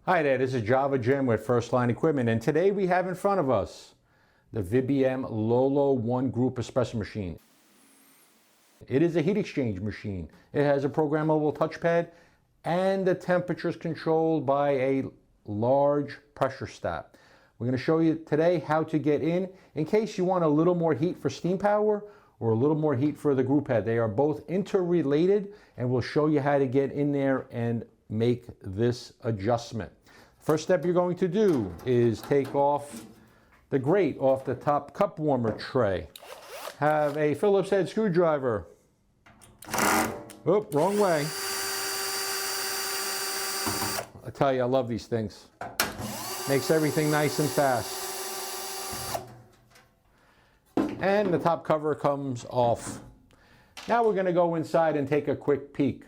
Hi there, this is Java Jim with First Line Equipment, and today we have in front of us the VBM Lollo Group Espresso Machine. It is a heat exchange machine. It has a programmable touchpad and the temperature is controlled by a large pressure stat. We're going to show you today how to get in case you want a little more heat for steam power or a little more heat for the group head. They are both interrelated, and we'll show you how to get in there and make this adjustment. First step you're going to do is take off the grate off the top cup warmer tray. Have a Phillips head screwdriver. Oh, wrong way. I tell you, I love these things. Makes everything nice and fast. And the top cover comes off. Now we're going to go inside and take a quick peek.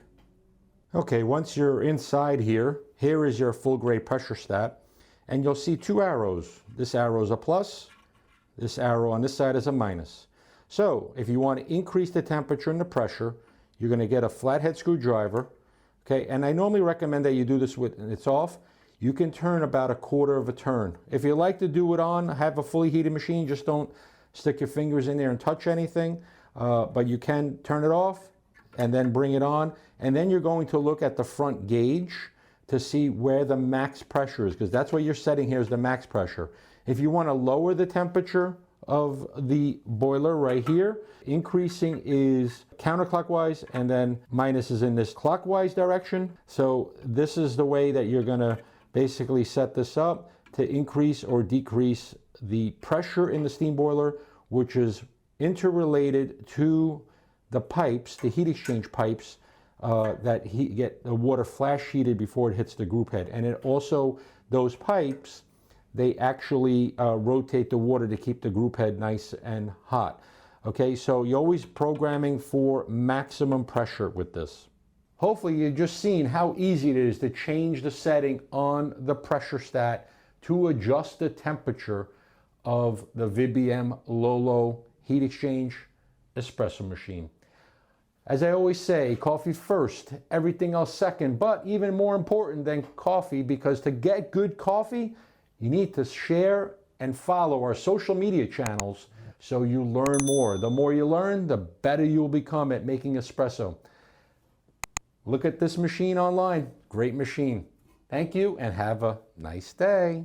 Okay, once you're inside here is your full grade pressure stat, and you'll see two arrows. This arrow is a plus, this arrow on this side is a minus. So if you want to increase the temperature and the pressure, you're going to get a flathead screwdriver. Okay, and I normally recommend that you do this with it's off. You can turn about a quarter of a turn. If you like to do it on, have a fully heated machine, just don't stick your fingers in there and touch anything, but you can turn it off and then bring it on, and then you're going to look at the front gauge to see where the max pressure is, because that's what you're setting here is the max pressure. If you want to lower the temperature of the boiler right here, increasing is counterclockwise and then minus is in this clockwise direction. So this is the way that you're going to basically set this up to increase or decrease the pressure in the steam boiler, which is interrelated to the pipes, the heat exchange pipes that get the water flash heated before it hits the group head. And it also, those pipes, they actually rotate the water to keep the group head nice and hot. Okay, so you're always programming for maximum pressure with this. Hopefully you've just seen how easy it is to change the setting on the pressure stat to adjust the temperature of the VBM Lollo heat exchange espresso machine. As I always say, coffee first, everything else second, but even more important than coffee, because to get good coffee, you need to share and follow our social media channels so you learn more. The more you learn, the better you'll become at making espresso. Look at this machine online. Great machine. Thank you and have a nice day.